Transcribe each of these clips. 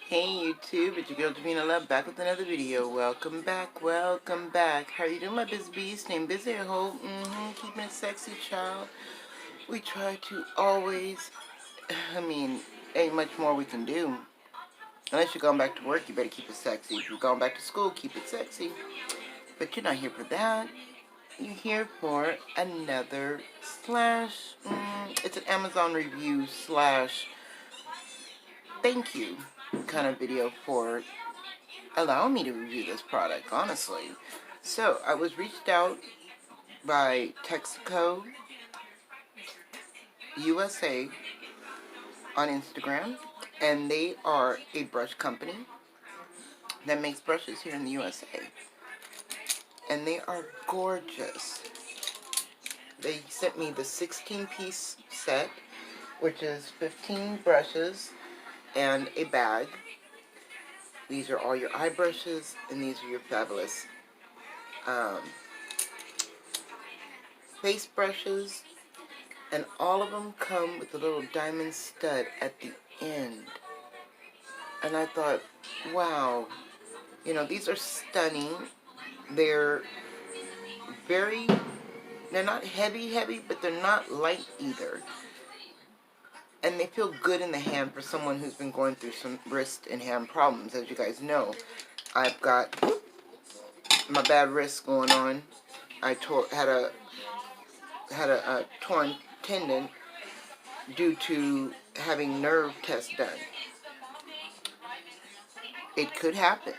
Hey YouTube, it's your girl Davina Love back with another video. Welcome back, welcome back. How are you doing, my busy bees? Name busy, I hope. Keeping it sexy, child. We try to always, ain't much more we can do. Unless you're going back to work, you better keep it sexy. If you're going back to school, keep it sexy. But you're not here for that. You're here for another slash, it's an Amazon review slash thank you kind of video for allow me to review this product, honestly. So, I was reached out by Texaco.usa on Instagram, and they are a brush company that makes brushes here in the USA. And they are gorgeous. They sent me the 16-piece set, which is 15 brushes and a bag. These are all your eye brushes, and these are your fabulous face brushes, and all of them come with a little diamond stud at the end. And I thought, wow, these are stunning. They're they're not heavy, but they're not light either. And they feel good in the hand for someone who's been going through some wrist and hand problems. As you guys know, I've got my bad wrist going on. I had a torn tendon due to having nerve tests done. It could happen.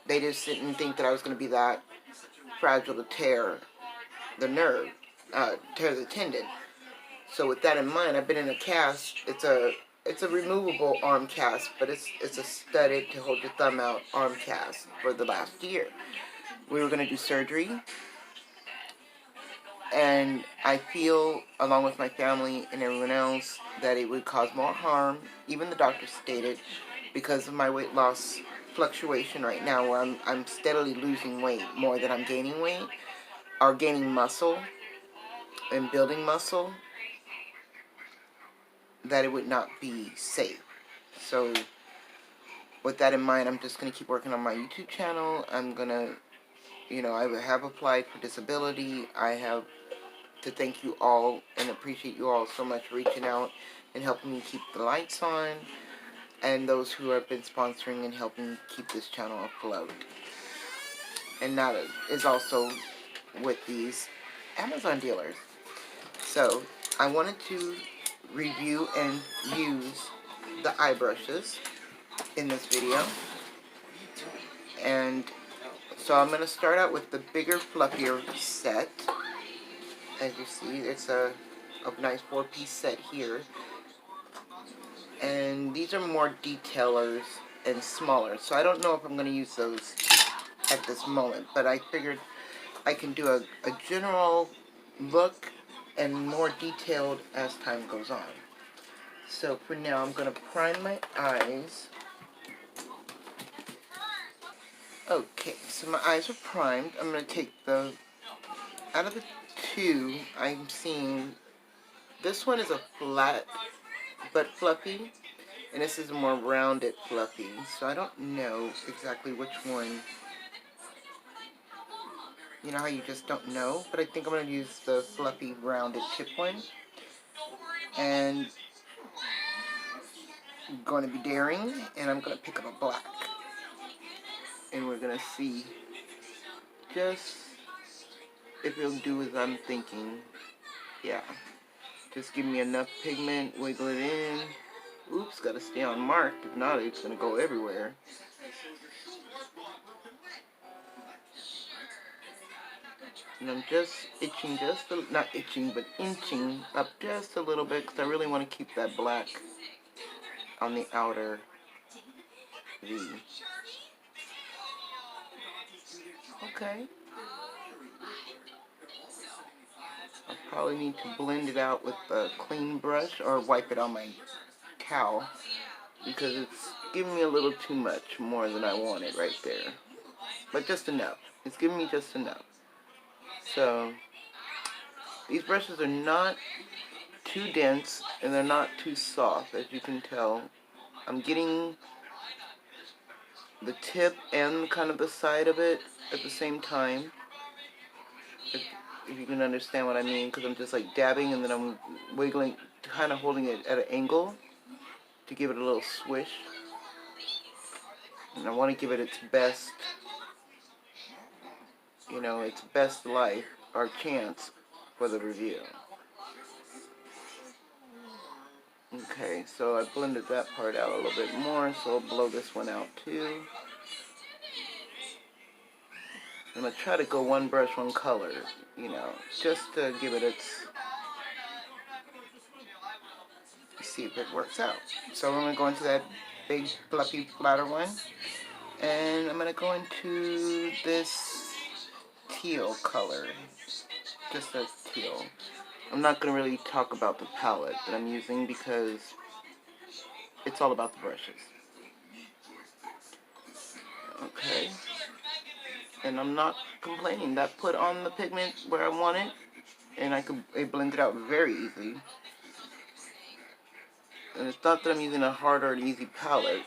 They just didn't think that I was going to be that fragile to tear the nerve, tear the tendon. So with that in mind, I've been in a cast. It's a removable arm cast, but it's a studded to hold your thumb out arm cast for the last year. We were going to do surgery, and I feel, along with my family and everyone else, that it would cause more harm. Even the doctor stated, because of my weight loss fluctuation right now, where I'm steadily losing weight more than I'm gaining weight, or gaining muscle and building muscle, that it would not be safe. So with that in mind, I'm just going to keep working on my YouTube channel. I'm going to, I have applied for disability. I have to thank you all and appreciate you all so much for reaching out and helping me keep the lights on, and those who have been sponsoring and helping keep this channel afloat. And that is also with these Amazon dealers. So I wanted to review and use the eye brushes in this video. And so I'm going to start out with the bigger, fluffier set. As you see, it's a nice 4-piece set here. And these are more detailers and smaller. So I don't know if I'm going to use those at this moment. But I figured I can do a general look and more detailed as time goes on. So for now, I'm going to prime my eyes. Okay, so my eyes are primed. I'm going to take out of the two, I'm seeing, this one is a flat but fluffy, and this is a more rounded fluffy. So I don't know exactly which one. You know how you just don't know? But I think I'm going to use the fluffy rounded tip one. And I'm going to be daring, and I'm going to pick up a black. And we're going to see just if it'll do as I'm thinking. Yeah. Just give me enough pigment, wiggle it in. Oops, gotta stay on mark. If not, it's gonna go everywhere. And I'm just itching, not itching, but inching up just a little bit, because I really want to keep that black on the outer V. Okay. I'll probably need to blend it out with a clean brush or wipe it on my towel, because it's giving me a little too much, more than I wanted right there. But just enough. It's giving me just enough. So these brushes are not too dense, and they're not too soft. As you can tell, I'm getting the tip and kind of the side of it at the same time. If you can understand what I mean, because I'm just like dabbing and then I'm wiggling, kind of holding it at an angle to give it a little swish. And I want to give it its best, you know, its best life or chance for the review. Okay, so I blended that part out a little bit more, so I'll blow this one out too. I'm going to try to go one brush, one color, you know, just to give it its, see if it works out. So I'm going to go into that big fluffy flatter one, and I'm going to go into this teal color, just a teal. I'm not going to really talk about the palette that I'm using because it's all about the brushes. Okay. And I'm not complaining. That put on the pigment where I want it, and it blended out very easily. And it's not that I'm using a hard or an easy palette.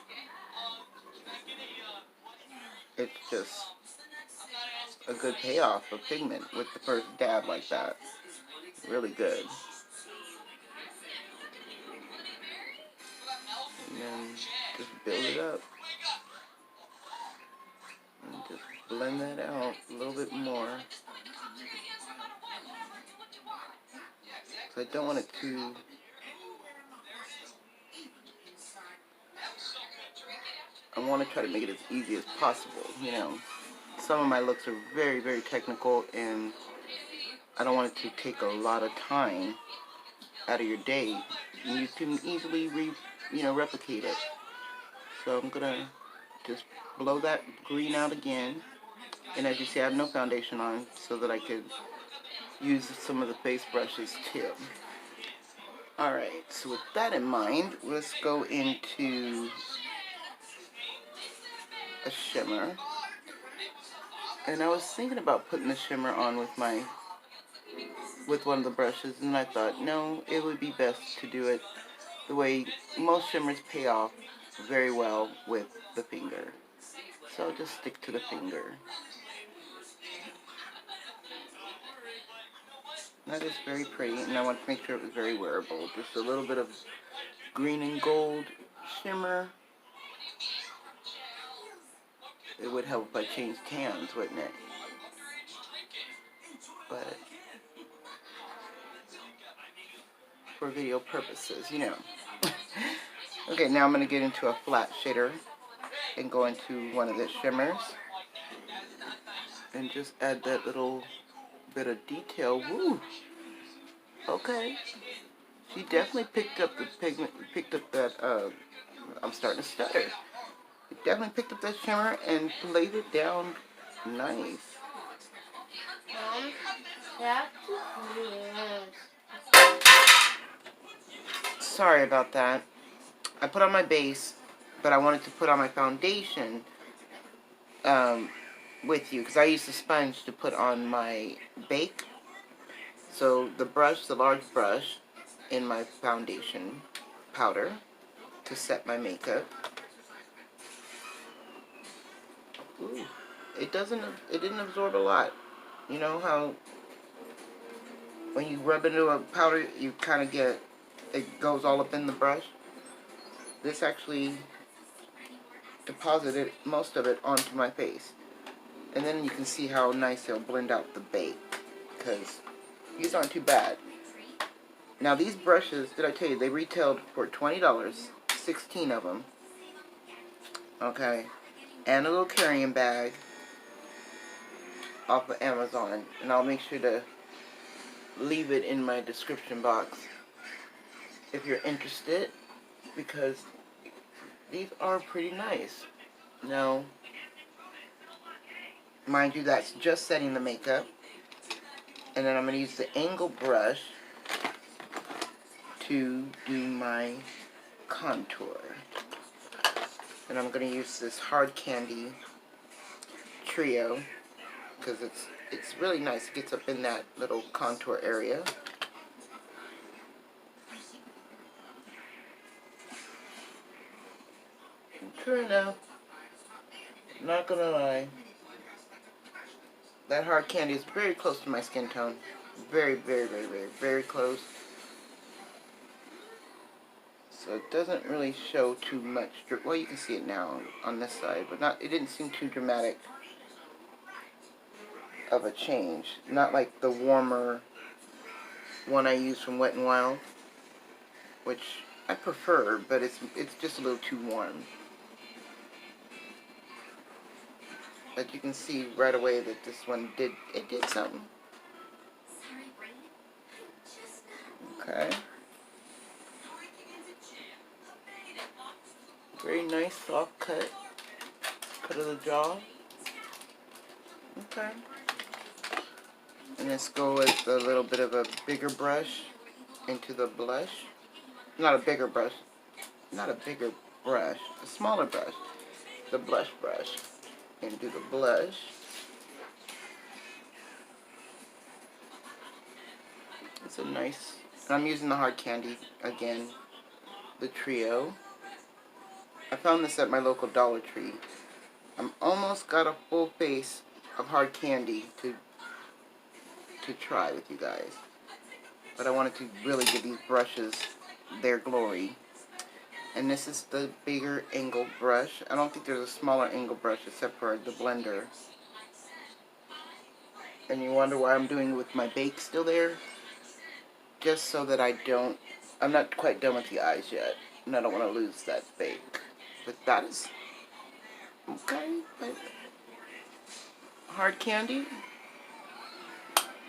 It's just a good payoff of pigment with the first dab like that. Really good. And then just build it up. And just blend that out a little bit more. So I don't want it to... I want to try to make it as easy as possible, you know. Some of my looks are very, very technical, and I don't want it to take a lot of time out of your day. You can easily replicate it. So I'm gonna just blow that green out again. And as you see, I have no foundation on so that I could use some of the face brushes too. Alright, so with that in mind, let's go into a shimmer. And I was thinking about putting the shimmer on with one of the brushes, and I thought, no, it would be best to do it the way most shimmers pay off very well with the finger. So I'll just stick to the finger. That is very pretty, and I want to make sure it was very wearable. Just a little bit of green and gold shimmer. It would help if I changed hands, wouldn't it? But for video purposes, you know. Okay, now I'm going to get into a flat shader and go into one of the shimmers and just add that little bit of detail. Woo! Okay. She definitely picked up the pigment, picked up that, I'm starting to stutter. She definitely picked up that shimmer and laid it down nice. Sorry about that. I put on my base, but I wanted to put on my foundation with you because I used the sponge to put on my bake. So the brush, the large brush, in my foundation powder to set my makeup. Ooh, it didn't absorb a lot. You know how when you rub into a powder, you kind of get, it goes all up in the brush? This actually deposited most of it onto my face. And then you can see how nice it'll blend out the bake, because these aren't too bad. Now these brushes, did I tell you, they retailed for $20, 16 of them. Okay, and a little carrying bag off of Amazon. And I'll make sure to leave it in my description box if you're interested, because these are pretty nice. Now, mind you, that's just setting the makeup. And then I'm going to use the angle brush to do my contour. And I'm going to use this Hard Candy Trio because it's really nice. It gets up in that little contour area. True enough. Not gonna lie. That hard candy is very close to my skin tone. Very, very, very, very, very close. So it doesn't really show too much. Well, you can see it now on this side, but not. It didn't seem too dramatic of a change. Not like the warmer one I used from Wet n Wild, which I prefer, but it's just a little too warm. But you can see right away that this one did something. Okay. Very nice soft cut of the jaw. Okay. And let's go with a little bit of a bigger brush into the blush. Not a bigger brush. Not a bigger brush. A smaller brush. The blush brush. And do the blush. It's a nice... I'm using the hard candy again. The trio. I found this at my local Dollar Tree. I'm almost got a full face of hard candy to try with you guys. But I wanted to really give these brushes their glory. And this is the bigger angle brush. I don't think there's a smaller angle brush except for the blender. And you wonder why I'm doing it with my bake still there? Just so that I'm not quite done with the eyes yet. And I don't want to lose that bake. But that is okay. But hard candy,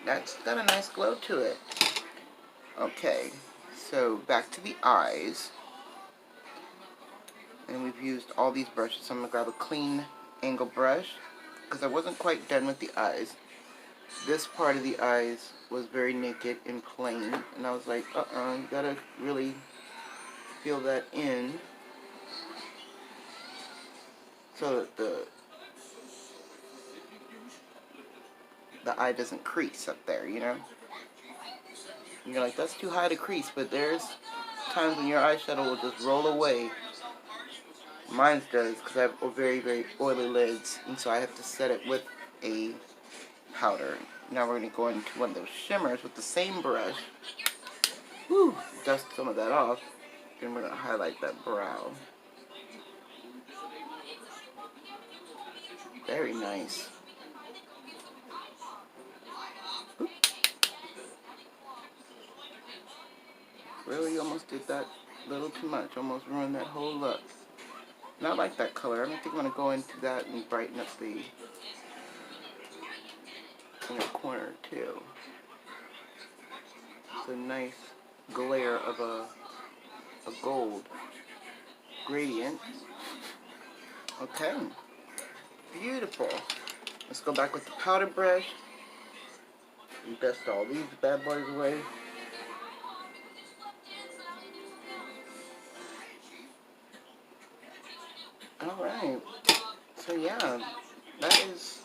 that's got a nice glow to it. Okay, so back to the eyes. And we've used all these brushes, so I'm going to grab a clean angle brush because I wasn't quite done with the eyes. This part of the eyes was very naked and plain, and I was like, you gotta really fill that in so that the eye doesn't crease up there, you know? You're like, that's too high to crease, but there's times when your eyeshadow will just roll away. Mine does, because I have very, very oily lids, and so I have to set it with a powder. Now we're going to go into one of those shimmers with the same brush. Woo! Dust some of that off. And we're going to highlight that brow. Very nice. Oop. Really almost did that a little too much. Almost ruined that whole look. And I like that color. I don't think I'm going to go into that and brighten up the inner corner too. It's a nice glare of a gold gradient. Okay. Beautiful. Let's go back with the powder brush and dust all these bad boys away. Alright. So yeah, that is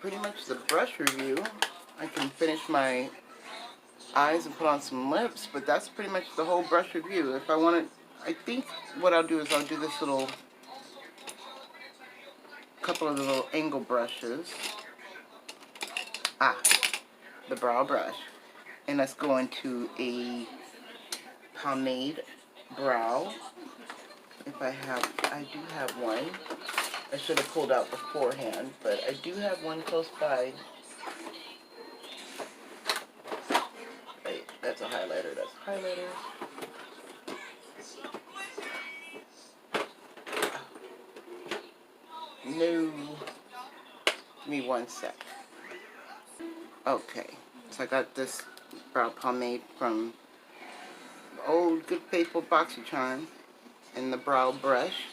pretty much the brush review. I can finish my eyes and put on some lips, but that's pretty much the whole brush review. If I want to, I think what I'll do is I'll do this couple of the little angle brushes. The brow brush. And let's go into a pomade brow. If I do have one. I should have pulled out beforehand, but I do have one close by. Wait, that's a highlighter. That's a highlighter. No. Give me one sec. Okay, so I got this brow pomade from old good faithful BoxyCharm and the brow brush.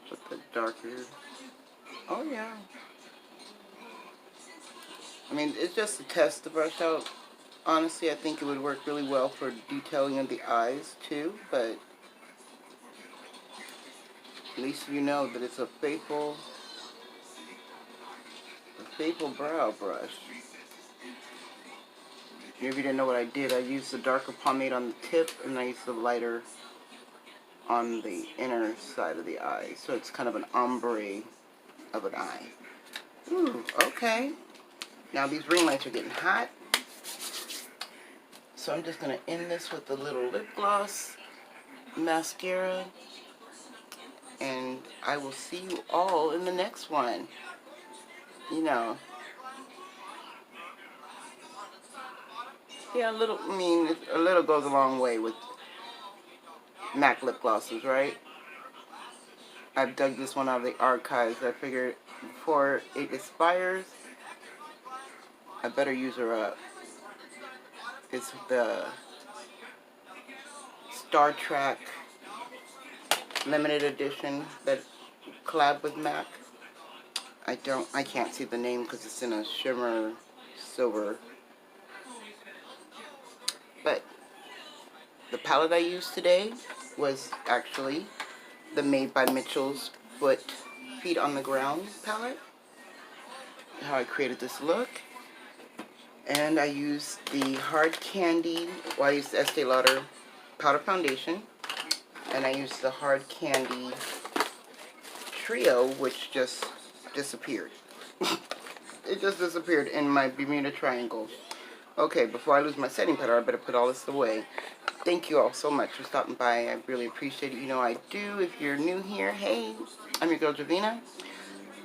With the darker. Oh yeah. I mean, it's just to test the brush out. Honestly, I think it would work really well for detailing of the eyes too, but at least you know that it's a faithful brow brush. If you didn't know what I did, I used the darker pomade on the tip, and I used the lighter on the inner side of the eye. So it's kind of an ombre of an eye. Ooh, okay. Now these ring lights are getting hot. So I'm just going to end this with a little lip gloss, mascara, and I will see you all in the next one. You know. Yeah, a little goes a long way with MAC lip glosses, right? I've dug this one out of the archives. I figured before it expires, I better use her up. It's the Star Trek limited edition that collab with MAC. I can't see the name because it's in a shimmer silver. But the palette I used today was actually the Made by Mitchell's Feet on the Ground palette. How I created this look. And I used the Hard Candy, well, I used the Estee Lauder Powder Foundation. And I used the Hard Candy Trio, which just disappeared. It just disappeared in my Bermuda Triangle. Okay, before I lose my setting powder, I better put all this away. Thank you all so much for stopping by. I really appreciate it. You know I do. If you're new here, hey, I'm your girl Javina.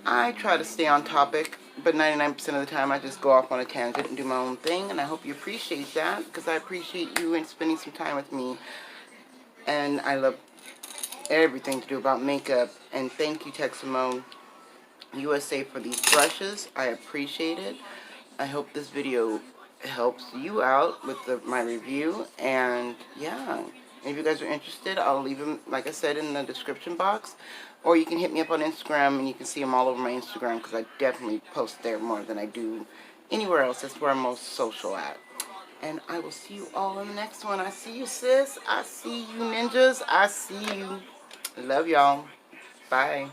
I try to stay on topic, but 99% of the time I just go off on a tangent and do my own thing, and I hope you appreciate that, because I appreciate you and spending some time with me. And I love everything to do about makeup. And thank you, Texaco.usa for these brushes. I appreciate it. I hope this video helps you out with my review. And yeah, if you guys are interested, I'll leave them, like I said, in the description box. Or you can hit me up on Instagram, and you can see them all over my Instagram, because I definitely post there more than I do anywhere else. That's where I'm most social at. And I will see you all in the next one. I see you, sis. I see you, ninjas. I see you. Love y'all. Bye.